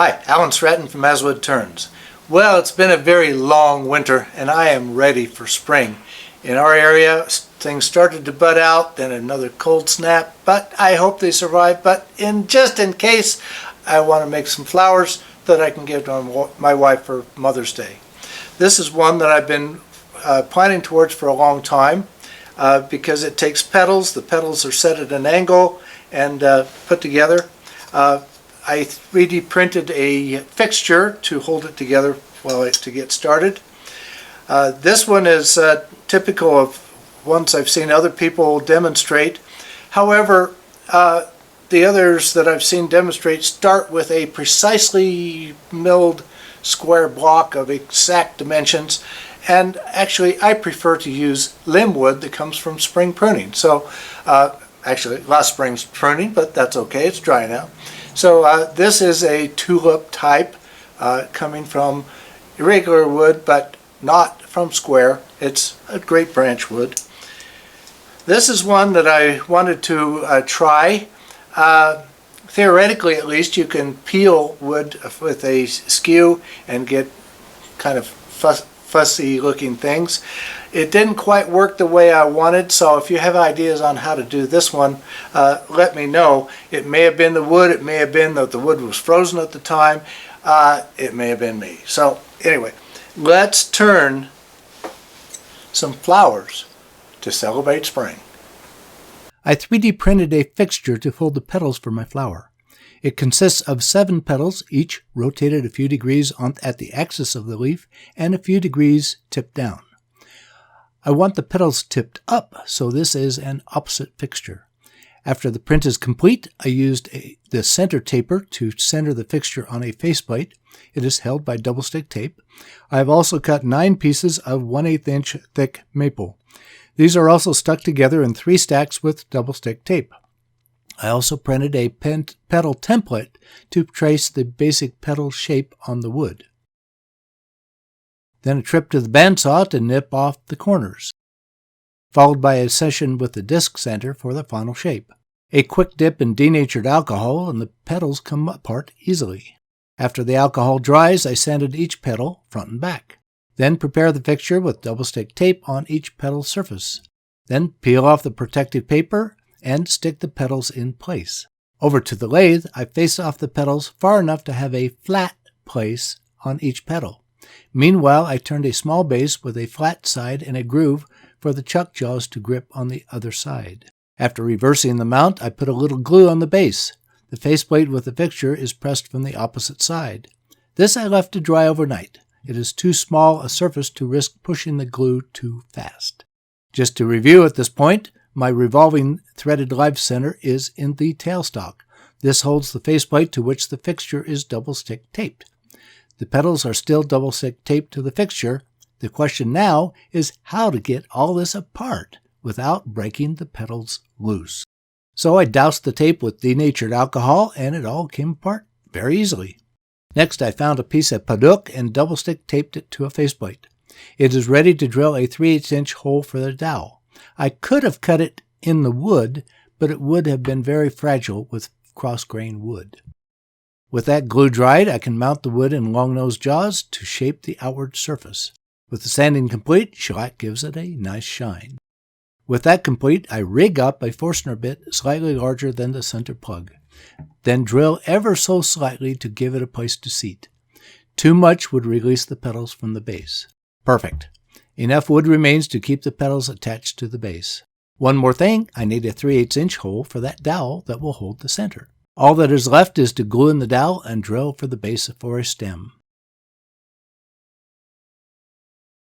Hi, Alan Stratton from Woodturning. Well, it's been a very long winter and I am ready for spring. In our area, things started to bud out, then another cold snap, but I hope they survive. But just in case, I want to make some flowers that I can give to my wife for Mother's Day. This is one that I've been planning towards for a long time because it takes petals. The petals are set at an angle and put together. I 3D printed a fixture to hold it together to get started. This one is typical of ones I've seen other people demonstrate. However, the others that I've seen demonstrate start with a precisely milled square block of exact dimensions, and actually I prefer to use limb wood that comes from spring pruning. So actually last spring's pruning, but that's okay, it's dry now. So this is a tulip type coming from irregular wood, but not from square. It's a great branch wood. This is one that I wanted to try. Theoretically, at least, you can peel wood with a skew and get kind of fussy looking things. It didn't quite work the way I wanted, so if you have ideas on how to do this one, let me know. It may have been the wood, it may have been that the wood was frozen at the time, it may have been me. So anyway, let's turn some flowers to celebrate spring. I 3D printed a fixture to hold the petals for my flower. It consists of 7 petals, each rotated a few degrees at the axis of the leaf and a few degrees tipped down. I want the petals tipped up, so this is an opposite fixture. After the print is complete, I used the center taper to center the fixture on a faceplate. It is held by double stick tape. I have also cut 9 pieces of 1/8 inch thick maple. These are also stuck together in 3 stacks with double stick tape. I also printed a petal template to trace the basic petal shape on the wood. Then a trip to the bandsaw to nip off the corners, followed by a session with the disc center for the final shape. A quick dip in denatured alcohol and the petals come apart easily. After the alcohol dries, I sanded each petal front and back. Then prepare the fixture with double stick tape on each petal surface. Then peel off the protective paper and stick the petals in place. Over to the lathe, I face off the petals far enough to have a flat place on each petal. Meanwhile, I turned a small base with a flat side and a groove for the chuck jaws to grip on the other side. After reversing the mount, I put a little glue on the base. The faceplate with the fixture is pressed from the opposite side. This I left to dry overnight. It is too small a surface to risk pushing the glue too fast. Just to review at this point, my revolving threaded live center is in the tailstock. This holds the faceplate to which the fixture is double stick taped. The petals are still double stick taped to the fixture. The question now is how to get all this apart without breaking the petals loose. So I doused the tape with denatured alcohol and it all came apart very easily. Next, I found a piece of paduk and double stick taped it to a faceplate. It is ready to drill a 3/8 inch hole for the dowel. I could have cut it in the wood, but it would have been very fragile with cross-grained wood. With that glue dried, I can mount the wood in long-nosed jaws to shape the outward surface. With the sanding complete, shellac gives it a nice shine. With that complete, I rig up a Forstner bit slightly larger than the center plug. Then drill ever so slightly to give it a place to seat. Too much would release the petals from the base. Perfect. Enough wood remains to keep the petals attached to the base. One more thing, I need a 3/8 inch hole for that dowel that will hold the center. All that is left is to glue in the dowel and drill for the base for a stem.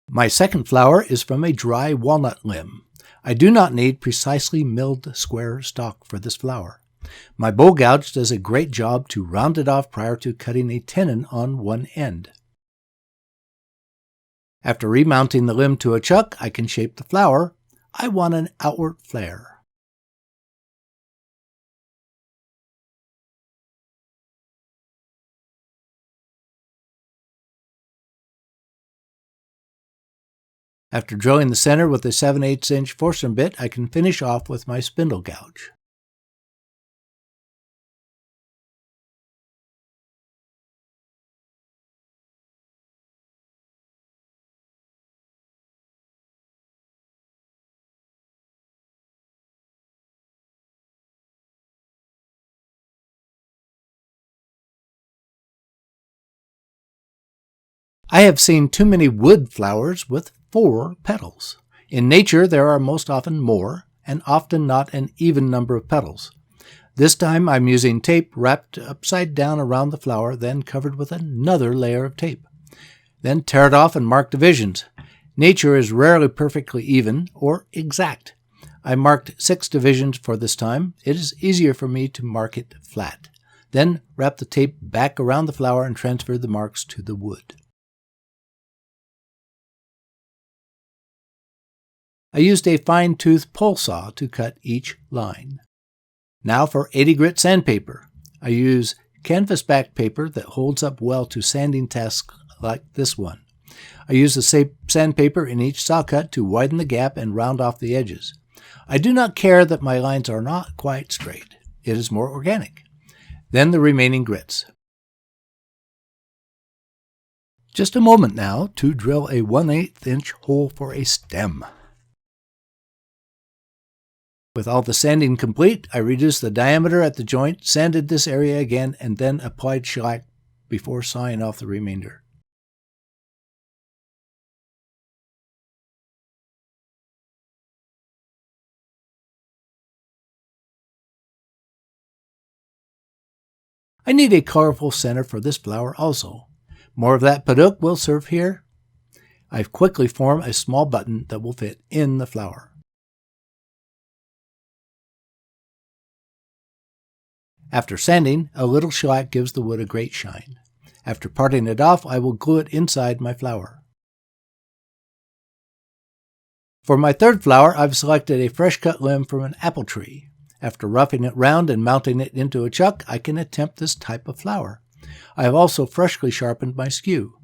My second flower is from a dry walnut limb. I do not need precisely milled square stalk for this flower. My bowl gouge does a great job to round it off prior to cutting a tenon on one end. After remounting the limb to a chuck, I can shape the flower. I want an outward flare. After drilling the center with a 7/8 inch Forstner bit, I can finish off with my spindle gouge. I have seen too many wood flowers with 4 petals. In nature, there are most often more, and often not an even number of petals. This time I'm using tape wrapped upside down around the flower, then covered with another layer of tape. Then tear it off and mark divisions. Nature is rarely perfectly even or exact. I marked 6 divisions for this time. It is easier for me to mark it flat. Then wrap the tape back around the flower and transfer the marks to the wood. I used a fine-tooth pole saw to cut each line. Now for 80 grit sandpaper. I use canvas back paper that holds up well to sanding tasks like this one. I use the same sandpaper in each saw cut to widen the gap and round off the edges. I do not care that my lines are not quite straight. It is more organic. Then the remaining grits. Just a moment now to drill a 1/8 inch hole for a stem. With all the sanding complete, I reduced the diameter at the joint, sanded this area again, and then applied shellac before sawing off the remainder. I need a colorful center for this flower also. More of that paduk will serve here. I've quickly formed a small button that will fit in the flower. After sanding, a little shellac gives the wood a great shine. After parting it off, I will glue it inside my flower. For my third flower, I've selected a fresh-cut limb from an apple tree. After roughing it round and mounting it into a chuck, I can attempt this type of flower. I have also freshly sharpened my skew.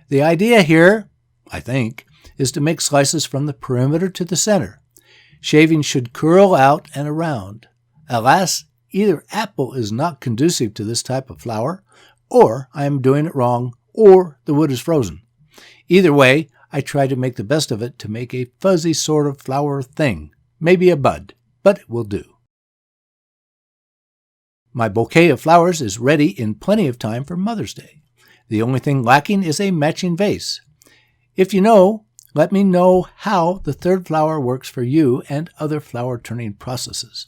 The idea here, I think, is to make slices from the perimeter to the center. Shavings should curl out and around. Alas, either apple is not conducive to this type of flower, or I am doing it wrong, or the wood is frozen. Either way, I try to make the best of it to make a fuzzy sort of flower thing, maybe a bud, but it will do. My bouquet of flowers is ready in plenty of time for Mother's Day. The only thing lacking is a matching vase. If you know, let me know how the third flower works for you and other flower turning processes.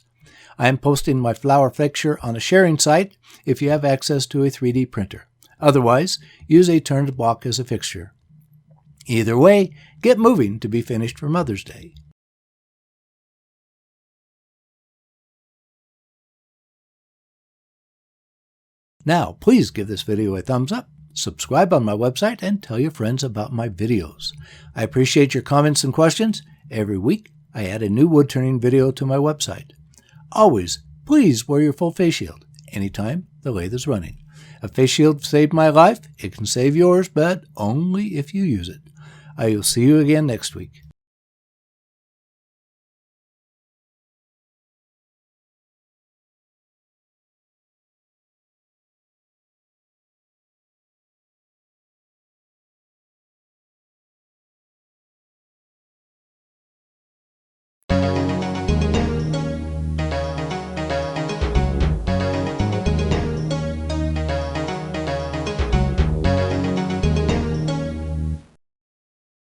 I am posting my flower fixture on a sharing site if you have access to a 3D printer. Otherwise, use a turned block as a fixture. Either way, get moving to be finished for Mother's Day. Now, please give this video a thumbs up, subscribe on my website, and tell your friends about my videos. I appreciate your comments and questions. Every week, I add a new wood turning video to my website. Always, please wear your full face shield anytime the lathe is running. A face shield saved my life. It can save yours, but only if you use it. I will see you again next week.